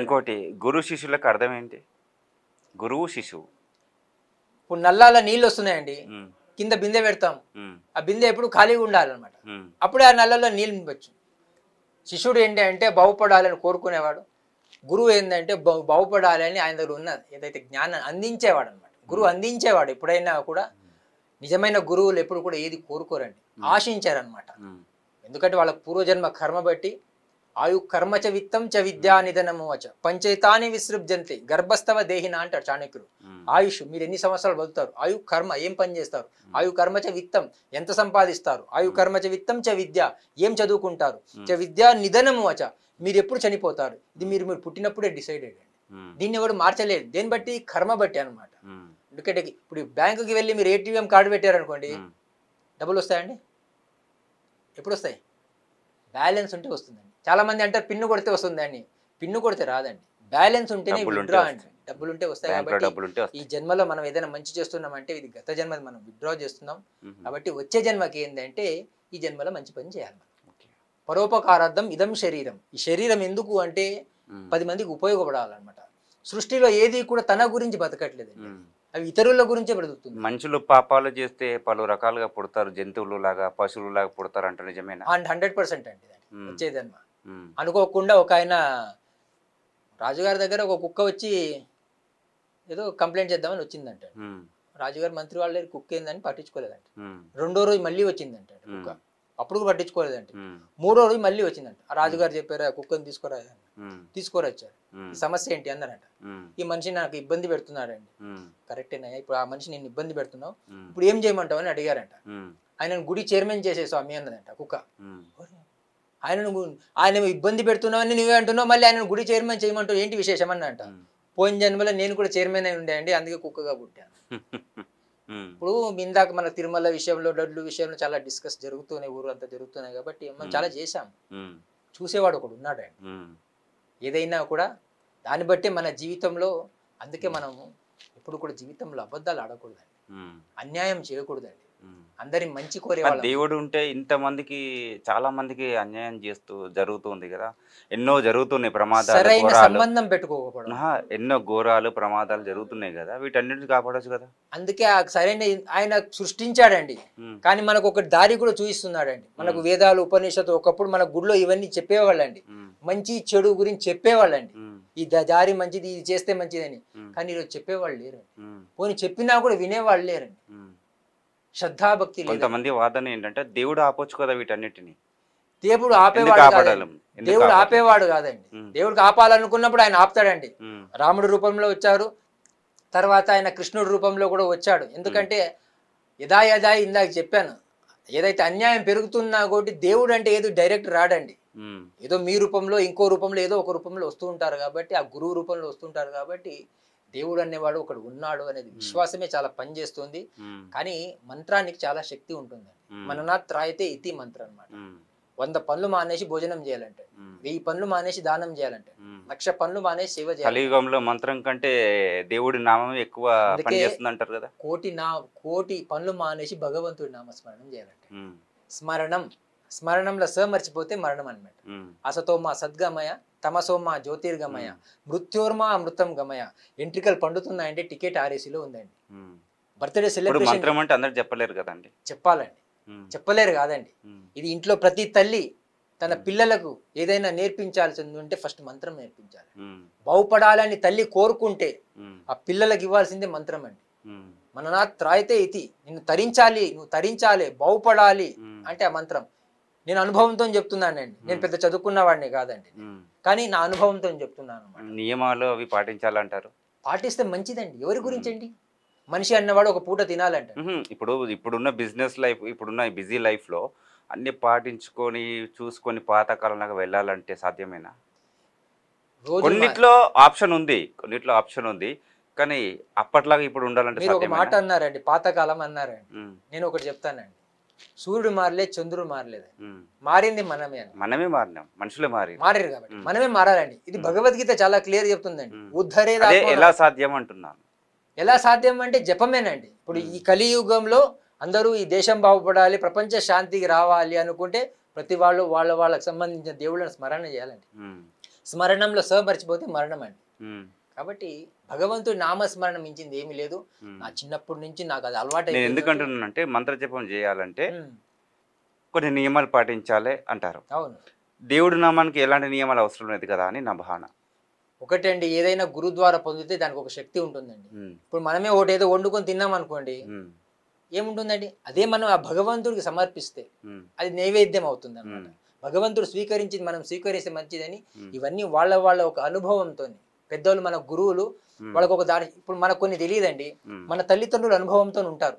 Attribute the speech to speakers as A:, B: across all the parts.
A: ఇంకోటి గురు శిష్యులకు అర్థం ఏంటి? గురువు శిశువు.
B: ఇప్పుడు నల్లాల నీళ్ళు వస్తున్నాయండి, కింద బిందె పెడతాం, ఆ బిందె ఎప్పుడు ఖాళీగా ఉండాలన్నమాట, అప్పుడే ఆ నల్లలో నీళ్ళు నింపచ్చు. శిష్యుడు ఏంటి అంటే బాగుపడాలని కోరుకునేవాడు, గురువు ఏంటంటే బాగుపడాలని ఆయన దగ్గర ఉన్న ఏదైతే జ్ఞానం అందించేవాడు అనమాట. గురువు అందించేవాడు. ఎప్పుడైనా కూడా నిజమైన గురువులు ఎప్పుడు కూడా ఏది కోరుకోరండి, ఆశించారనమాట. ఎందుకంటే వాళ్ళ పూర్వజన్మ కర్మ బట్టి ఆయు కర్మచ విత్తం చ విద్యా నిధనము వచ పంచైతాని విసృబ్జంతి గర్భస్థవ దేహిన అంటాడు చాణక్యుడు. ఆయుష్, మీరు ఎన్ని సంవత్సరాలు బతుకుతారు, ఆయు కర్మ ఏం పని చేస్తారు, ఆయు కర్మచ విత్తం ఎంత సంపాదిస్తారు, ఆయు కర్మచ విత్తం చ విద్య ఏం చదువుకుంటారు, చ విద్యా నిధనము వచ మీరు ఎప్పుడు చనిపోతారు, ఇది మీరు పుట్టినప్పుడే డిసైడెడ్ అండి. దీన్ని ఎవరు మార్చలేదు. దేని బట్టి? కర్మ బట్టి అనమాట. ఎందుకంటే ఇప్పుడు బ్యాంకుకి వెళ్ళి మీరు ఏటీఎం కార్డు పెట్టారనుకోండి, డబ్బులు వస్తాయండి? ఎప్పుడు వస్తాయి? బ్యాలెన్స్ ఉంటే వస్తుందండి. చాలా మంది అంటారు పిన్ను కొడితే వస్తుంది అని. పిన్ను కొడితే రాదండి, బ్యాలెన్స్ ఉంటేనే విత్డ్రా అండి. డబ్బులు ఉంటే వస్తాయి. కాబట్టి ఈ జన్మలో మనం ఏదైనా మంచి చేస్తున్నామంటే ఇది గత జన్మది మనం విత్డ్రా చేస్తున్నాం. కాబట్టి వచ్చే జన్మకి ఏంటంటే ఈ జన్మలో మంచి పని చేయాలి. పరోపకారార్థం ఇదం శరీరం. ఈ శరీరం ఎందుకు అంటే 10 మందికి ఉపయోగపడాలన్నమాట. సృష్టిలో ఏది కూడా తన గురించి బతకట్లేదు, అవి ఇతరుల గురించే బ్రతుకుతుంది.
A: మనుషులు పాపాలు చేస్తే పలు రకాలుగా పుడతారు, జంతువులు లాగా పశువులు లాగా పుడతారు అంటే నిజమేనా?
B: 100% అండి వచ్చే జన్మ. అనుకోకుండా ఒక ఆయన రాజుగారి దగ్గర ఒక కుక్క వచ్చి ఏదో కంప్లైంట్ చేద్దామని వచ్చిందంట. రాజుగారి మంత్రి వాళ్ళ దగ్గర కుక్క ఏందని పట్టించుకోలేదంట. 2వ రోజు మళ్ళీ వచ్చిందంట కుక్క, అప్పుడు పట్టించుకోలేదంట. 3వ రోజు మళ్ళీ వచ్చిందంట. ఆ రాజుగారు చెప్పారు ఆ కుక్కని తీసుకురొచ్చారు. సమస్య ఏంటి అన్నారంట. ఈ మనిషి నాకు ఇబ్బంది పెడుతున్నాడండి. కరెక్టేనా, ఇప్పుడు ఆ మనిషి నేను ఇబ్బంది పెడుతున్నావు, ఇప్పుడు ఏం చేయమంటావు అని అడిగారంట. ఆయన గుడి చైర్మన్ చేసే స్వామి అన్నదంట కుక్క. ఆయన ఇబ్బంది పెడుతున్నావు నువ్వే అంటున్నావు, మళ్ళీ ఆయన గుడి చైర్మన్ చేయమంటావు, ఏంటి విశేషం అన్నంట. పోయిన జన్మలో నేను కూడా చైర్మన్ అయి ఉండే అండి, అందుకే కుక్కగా పుట్టాను. ఇప్పుడు ఇందాక మన తిరుమల విషయంలో లడ్లు విషయంలో చాలా డిస్కస్ జరుగుతున్నాయి, ఊరు అంతా జరుగుతున్నాయి. కాబట్టి మనం చాలా చేశాం. చూసేవాడు ఒకడు ఉన్నాడండి. ఏదైనా కూడా దాన్ని బట్టి మన జీవితంలో, అందుకే మనము ఎప్పుడు కూడా జీవితంలో అబద్ధాలు ఆడకూడదండి, అన్యాయం చేయకూడదండి, అందరి మంచి కోరేవాళ్ళు.
A: దేవుడు ఉంటే ఇంతమందికి చాలా మందికి అన్యాయం చేస్తూ జరుగుతుంది కదా, ఎన్నో జరుగుతున్నాయి ప్రమాదాలు,
B: సరైన సంబంధం పెట్టుకోకపోవడం,
A: ఎన్నో ఘోరాలు ప్రమాదాలు జరుగుతున్నాయి కదా, వీటన్నిటిని కాపాడొచ్చు కదా.
B: అందుకే సరైన ఆయన సృష్టించాడండి, కానీ మనకు ఒక దారి కూడా చూపిస్తున్నాడండి. మనకు వేదాలు ఉపనిషత్తు ఒకప్పుడు మన గుడిలో ఇవన్నీ చెప్పేవాళ్ళండి, మంచి చెడు గురించి చెప్పేవాళ్ళండి. ఈ దారి మంచిది, ఇది చేస్తే మంచిదని. కానీ ఈరోజు చెప్పేవాళ్ళు లేరండి, పోనీ చెప్పినా కూడా వినేవాళ్ళు లేరండి. శ్రద్ధాభక్తి.
A: కొంతమంది వాదన ఏంటంటే దేవుడు ఆపొచ్చు కదా వీటన్నిటిని.
B: దేవుడు ఆపేవాడు కాదండి. దేవుడికి ఆపాలనుకున్నప్పుడు ఆయన ఆపుతాడండి. రాముడి రూపంలో వచ్చారు, తర్వాత ఆయన కృష్ణుడి రూపంలో కూడా వచ్చాడు. ఎందుకంటే యథా ఇందాక చెప్పాను, ఏదైతే అన్యాయం పెరుగుతున్నా కాబట్టి దేవుడు అంటే ఏదో డైరెక్ట్ రాడండి, ఏదో మీ రూపంలో ఇంకో రూపంలో ఏదో ఒక రూపంలో వస్తూ ఉంటారు. కాబట్టి ఆ గురువు రూపంలో వస్తుంటారు. కాబట్టి దేవుడు అనేవాడు ఒకడు ఉన్నాడు అనేది విశ్వాసమే చాలా పనిచేస్తుంది. కానీ మంత్రానికి చాలా శక్తి ఉంటుంది. మననాత్ రాయితే ఇతి మంత్రం అనమాట. 100 పనులు మానేసి భోజనం చేయాలంటే, 1000 పనులు మానేసి దానం చేయాలంటే, 1,00,000 పనులు మానేసి సేవ చేయాలి.
A: కలియుగంలో మంత్రం కంటే దేవుడి నామం ఎక్కువ పనిచేస్తుంది అంటారు కదా.
B: కోటి పనులు మానేసి భగవంతుడి నామస్మరణం చేయాలంటే, స్మరణంలో స మర్చిపోతే మరణం అనమాట. అసతోమా సద్గమయ, తమసోమా జ్యోతిర్గమయ, మృత్యోర్మా అమృతం గమయ. ఎంట్రికలు పండుతున్నాయంటే టికెట్ RACలో ఉందండి. బర్త్డే సెలబ్రేషన్
A: మంత్రం అంటే అందరు చెప్పలేరు కదండి,
B: చెప్పాలండి, చెప్పలేరు కాదండి. ఇది ఇంట్లో ప్రతి తల్లి తన పిల్లలకు ఏదైనా నేర్పించాల్సింది ఉంటే ఫస్ట్ మంత్రం నేర్పించాలి. బాగుపడాలని తల్లి కోరుకుంటే ఆ పిల్లలకు ఇవ్వాల్సిందే మంత్రం అండి. మననాత్ త్రాయితే ఇతి, నిన్ను తరించాలి, నువ్వు తరించాలి, బాగుపడాలి అంటే ఆ మంత్రం. నేను అనుభవంతో చెప్తున్నానండి, నేను పెద్ద చదువుకున్న వాడిని కాదండి, కానీ నా అనుభవంతో చెప్తున్నాను.
A: నియమాలు అవి పాటించాలంటారు.
B: పాటిస్తే మంచిదండి. ఎవరి గురించి అండి? మనిషి అన్నవాడు ఒక పూట తినాలంట.
A: ఇప్పుడున్న బిజినెస్ లైఫ్, ఇప్పుడున్న బిజీ లైఫ్ లో అన్ని పాటించుకొని చూసుకొని పాతకాలంలాగా వెళ్ళాలంటే సాధ్యమేనా? కొన్నిట్లో ఆప్షన్ ఉంది, కానీ అప్పట్లాగా ఇప్పుడు ఉండాలంటే
B: మీరు ఒక మాట అన్నారండి, పాతకాలం అన్నారండి. నేను ఒకటి చెప్తానండి, సూర్యుడు మారలేదు, చంద్రుడు మారలేదు, మారింది మనమే.
A: మనమే మారినాం, మనుషులే
B: మారారు కాబట్టి మనమే మారాలండి. ఇది భగవద్గీత చాలా క్లియర్ చెప్తుందండి.
A: ఉద్ధరేదా ఎలా సాధ్యం అంటున్నాను.
B: ఎలా సాధ్యం అంటే జపమేనండి. ఇప్పుడు ఈ కలియుగంలో అందరూ ఈ దేశం బాగుపడాలి, ప్రపంచ శాంతికి రావాలి అనుకుంటే ప్రతి వాళ్ళు వాళ్ళకి సంబంధించిన దేవుళ్ళని స్మరణ చేయాలండి. స్మరణంలో మర్చిపోతే మరణం అండి.
A: ఉమ్,
B: కాబట్టి భగవంతుడి నామస్మరణ మించింది ఏమీ లేదు.
A: ఉమ్.
B: నా చిన్నప్పటి నుంచి నాకు అది అలవాటు
A: నేను ఎందుకు అంటున్నానంటే మంత్రజపం చేయాలంటే కొన్ని నియమాలు పాటించాలి అంటారు.
B: అవును.
A: దేవుడి నామానికి ఎలాంటి నియమాలు అవసరం లేదు కదా అని నా భావన.
B: ఒకటండి, ఏదైనా గురు ద్వారా పొందితే దానికి ఒక శక్తి ఉంటుందండి. ఇప్పుడు మనమే ఒకటి ఏదో వండుకొని తిన్నాం అనుకోండి, ఏముంటుందండి, అదే మనం ఆ భగవంతుడికి సమర్పిస్తే అది నైవేద్యం అవుతుంది అన్నమాట. భగవంతుడు స్వీకరించింది మనం స్వీకరిస్తే మంచిదని. ఇవన్నీ వాళ్ళ వాళ్ళ ఒక అనుభవంతో, పెద్దవాళ్ళు మన గురువులు వాళ్ళకు ఒక దాని, ఇప్పుడు మనకు కొన్ని తెలియదండి, మన తల్లిదండ్రుల అనుభవంతో ఉంటారు.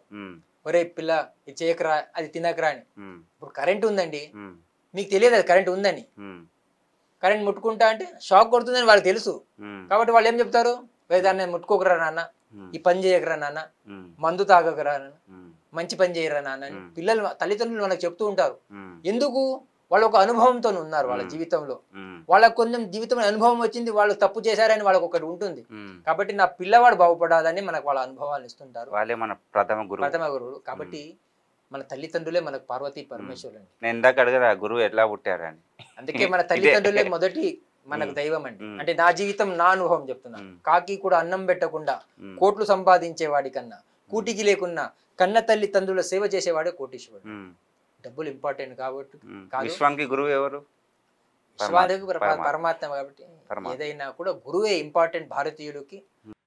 B: ఒరే పిల్ల ఇది చేయకరా, అది తినకరా అని. ఇప్పుడు కరెంట్ ఉందండి, మీకు తెలియదు అది కరెంట్ ఉందని. కరెంట్ ముట్టుకుంటా అంటే షాక్ కొడుతుందని వాళ్ళకి తెలుసు. కాబట్టి వాళ్ళు ఏం చెప్తారు, దాన్ని ముట్టుకోకరా నాన్న, ఈ పని చేయకరా నాన్న, మందు తాగకరా నాన్న, మంచి పని చేయరా నాన్న అని పిల్లలు తల్లిదండ్రులు మనకు చెప్తూ ఉంటారు. ఎందుకు? వాళ్ళు ఒక అనుభవంతో ఉన్నారు వాళ్ళ జీవితంలో. వాళ్ళకు కొంచెం జీవితంలో అనుభవం వచ్చింది, వాళ్ళు తప్పు చేశారని వాళ్ళకి ఒకటి ఉంటుంది. కాబట్టి నా పిల్లవాడు బాగుపడాలని మనకు వాళ్ళ అనుభవాలు ఇస్తుంటారు.
A: వాళ్ళే మన ప్రథమ
B: గురువులు. కాబట్టి మన తల్లిదండ్రులే మనకు పార్వతీ పరమేశ్వరులు.
A: నేను ఇందాక అడగదా గురువు ఎట్లా పుట్టారని.
B: అందుకే మన తల్లిదండ్రులే మొదటి మనకు దైవం అండి. అంటే నా జీవితం నా అనుభవం చెప్తున్నా. కాకి కూడా అన్నం పెట్టకుండా కోట్లు సంపాదించే వాడి కన్నా, కూటికి లేకున్నా కన్న తల్లిదండ్రుల సేవ చేసేవాడే కోటీశ్వరుడు. డబ్బులు ఇంపార్టెంట్ కాబట్టి
A: విశ్వానికి గురువు ఎవరు?
B: పరమాత్మ. కాబట్టి ఏదైనా కూడా గురువే ఇంపార్టెంట్ భారతీయులకి.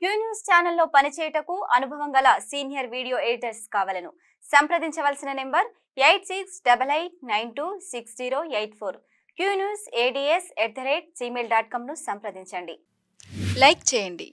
C: క్యూ న్యూస్ ఛానల్లో పనిచేయటకు అనుభవం గల సీనియర్ వీడియో ఎడిటర్స్ కావాలను సంప్రదించవలసిన నెంబర్ 8688926084. qnewsads@gmail.com ను సంప్రదించండి.
D: లైక్ చేయండి.